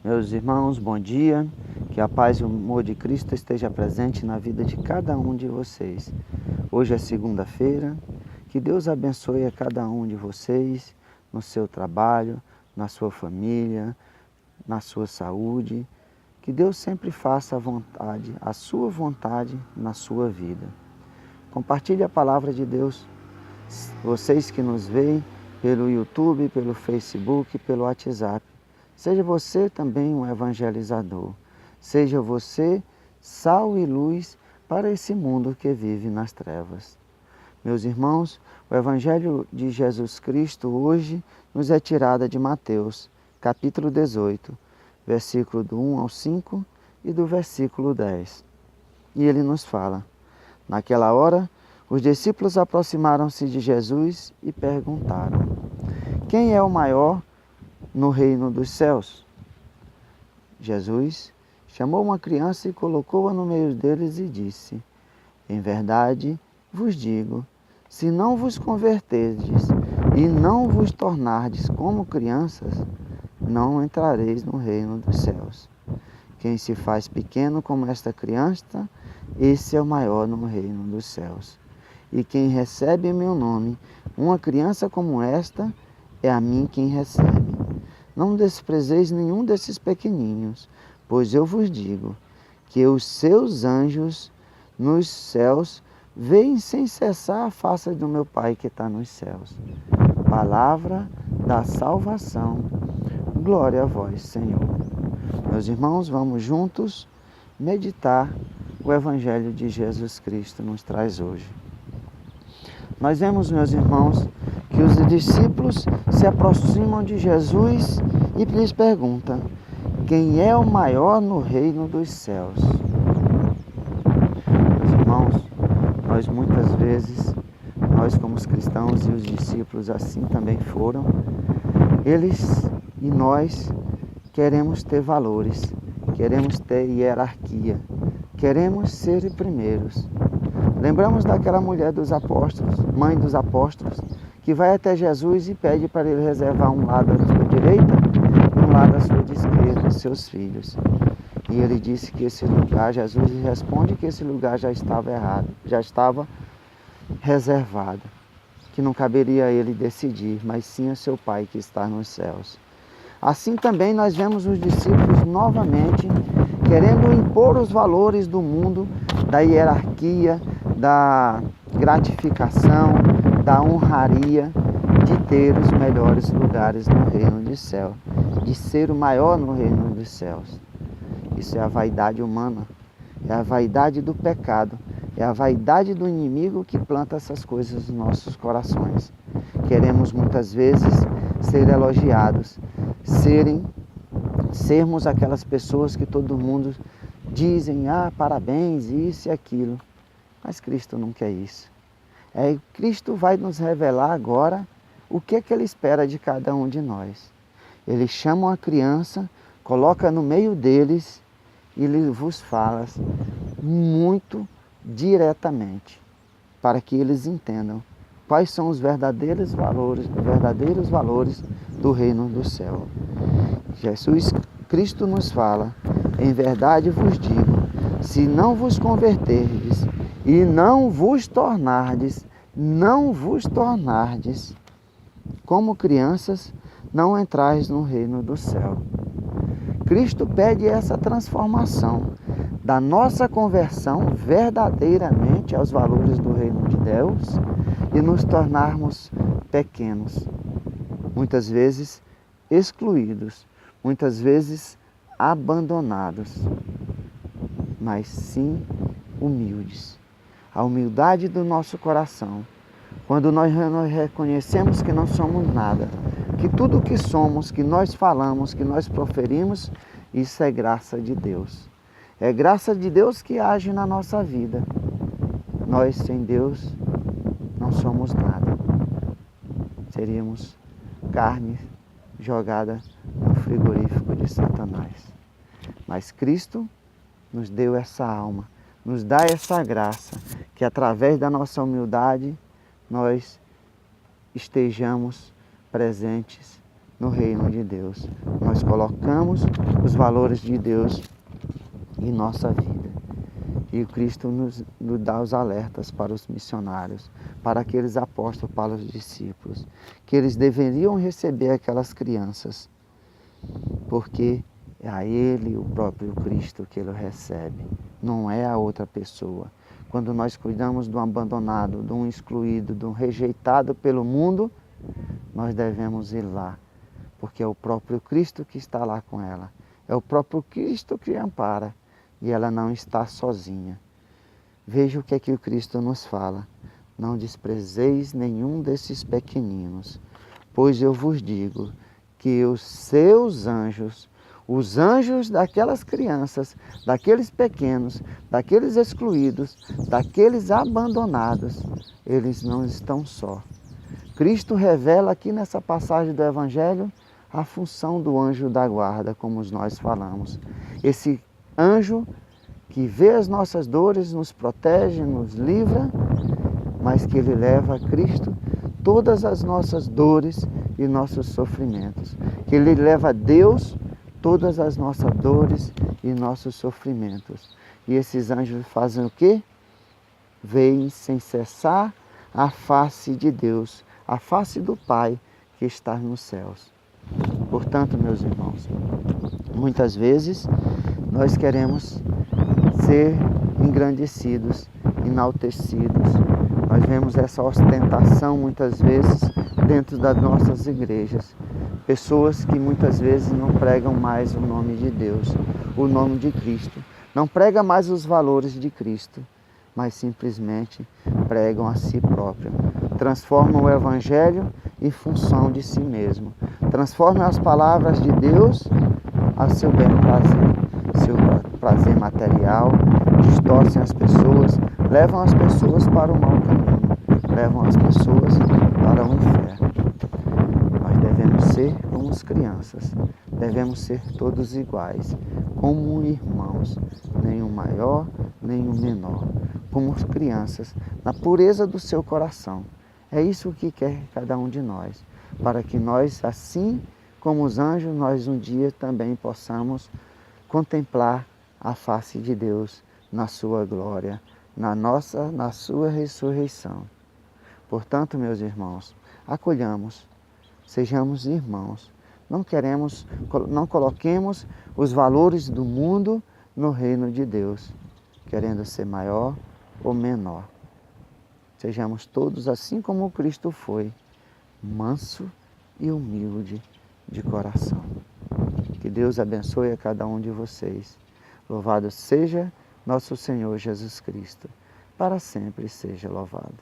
Meus irmãos, bom dia. Que a paz e o amor de Cristo esteja presente na vida de cada um de vocês. Hoje é segunda-feira. Que Deus abençoe a cada um de vocês no seu trabalho, na sua família, na sua saúde. Que Deus sempre faça a sua vontade na sua vida. Compartilhe a palavra de Deus. Vocês que nos veem pelo YouTube, pelo Facebook, pelo WhatsApp. Seja você também um evangelizador. Seja você sal e luz para esse mundo que vive nas trevas. Meus irmãos, o Evangelho de Jesus Cristo hoje nos é tirado de Mateus, capítulo 18, versículo do 1 ao 5 e do versículo 10. E ele nos fala: naquela hora, os discípulos aproximaram-se de Jesus e perguntaram: quem é o maior no reino dos céus? Jesus chamou uma criança e colocou-a no meio deles e disse: em verdade vos digo, se não vos converterdes e não vos tornardes como crianças, não entrareis no reino dos céus. Quem se faz pequeno como esta criança, esse é o maior no reino dos céus. E quem recebe em meu nome uma criança como esta, é a mim quem recebe. Não desprezeis nenhum desses pequeninos, pois eu vos digo que os seus anjos nos céus veem sem cessar a face do meu Pai que está nos céus. Palavra da salvação. Glória a vós, Senhor. Meus irmãos, vamos juntos meditar o Evangelho de Jesus Cristo nos traz hoje. Nós vemos, meus irmãos, que os discípulos se aproximam de Jesus e lhes perguntam: quem é o maior no reino dos céus? Meus irmãos, nós muitas vezes, nós como os cristãos e os discípulos assim também foram, eles e nós queremos ter valores, queremos ter hierarquia, queremos ser primeiros. Lembramos daquela mulher dos apóstolos, mãe dos apóstolos, que vai até Jesus e pede para ele reservar um lado à sua direita e um lado à sua esquerda, seus filhos. E ele disse que esse lugar, Jesus responde que esse lugar já estava errado, já estava reservado, que não caberia a ele decidir, mas sim a seu Pai que está nos céus. Assim também nós vemos os discípulos novamente querendo impor os valores do mundo, da hierarquia, da gratificação, da honraria, de ter os melhores lugares no reino do céu, de ser o maior no reino dos céus. Isso é a vaidade humana, é a vaidade do pecado, é a vaidade do inimigo que planta essas coisas nos nossos corações. Queremos muitas vezes ser elogiados, sermos aquelas pessoas que todo mundo dizem, parabéns, isso e aquilo. Mas Cristo não quer isso. Cristo vai nos revelar agora o que é que Ele espera de cada um de nós. Ele chama uma criança, coloca no meio deles e Ele vos fala muito diretamente, para que eles entendam quais são os verdadeiros valores do reino do céu. Jesus Cristo nos fala: em verdade vos digo, se não vos converterdes e não vos tornardes como crianças, não entrais no reino do céu. Cristo pede essa transformação da nossa conversão verdadeiramente aos valores do reino de Deus e nos tornarmos pequenos, muitas vezes excluídos, muitas vezes abandonados, mas sim humildes. A humildade do nosso coração, quando nós reconhecemos que não somos nada, que tudo o que somos, que nós falamos, que nós proferimos, isso é graça de Deus. É graça de Deus que age na nossa vida. Nós sem Deus não somos nada. Seríamos carne jogada no frigorífico de Satanás. Mas Cristo nos deu essa alma, nos dá essa graça, que através da nossa humildade nós estejamos presentes no reino de Deus. Nós colocamos os valores de Deus em nossa vida. E o Cristo nos dá os alertas para os missionários, para aqueles apóstolos, para os discípulos, que eles deveriam receber aquelas crianças, porque é a Ele, o próprio Cristo, que Ele recebe, não é a outra pessoa. Quando nós cuidamos de um abandonado, de um excluído, de um rejeitado pelo mundo, nós devemos ir lá, porque é o próprio Cristo que está lá com ela. É o próprio Cristo que ampara, e ela não está sozinha. Veja o que é que o Cristo nos fala. Não desprezeis nenhum desses pequeninos, pois eu vos digo que os seus anjos, os anjos daquelas crianças, daqueles pequenos, daqueles excluídos, daqueles abandonados, eles não estão só. Cristo revela aqui nessa passagem do Evangelho a função do anjo da guarda, como nós falamos. Esse anjo que vê as nossas dores, nos protege, nos livra, mas que ele leva a Cristo todas as nossas dores e nossos sofrimentos. Que ele leva a Deus todas as nossas dores e nossos sofrimentos. E esses anjos fazem o quê? Veem sem cessar a face de Deus, a face do Pai que está nos céus. Portanto, meus irmãos, muitas vezes nós queremos ser engrandecidos, enaltecidos. Nós vemos essa ostentação muitas vezes dentro das nossas igrejas. Pessoas que muitas vezes não pregam mais o nome de Deus, o nome de Cristo. Não pregam mais os valores de Cristo, mas simplesmente pregam a si próprio. Transformam o Evangelho em função de si mesmo. Transformam as palavras de Deus a seu bel prazer, seu prazer material, distorcem as pessoas, levam as pessoas para o mau caminho, levam as pessoas para o inferno. Nós devemos ser como as crianças, devemos ser todos iguais, como irmãos, nem um maior, nem um menor, como crianças, na pureza do seu coração. É isso que quer cada um de nós, para que nós, assim como os anjos, nós um dia também possamos contemplar a face de Deus na sua glória, na sua ressurreição. Portanto, meus irmãos, acolhamos, sejamos irmãos. Não coloquemos os valores do mundo no reino de Deus, querendo ser maior ou menor. Sejamos todos assim como Cristo foi, manso e humilde de coração. Que Deus abençoe a cada um de vocês. Louvado seja nosso Senhor Jesus Cristo. Para sempre seja louvado.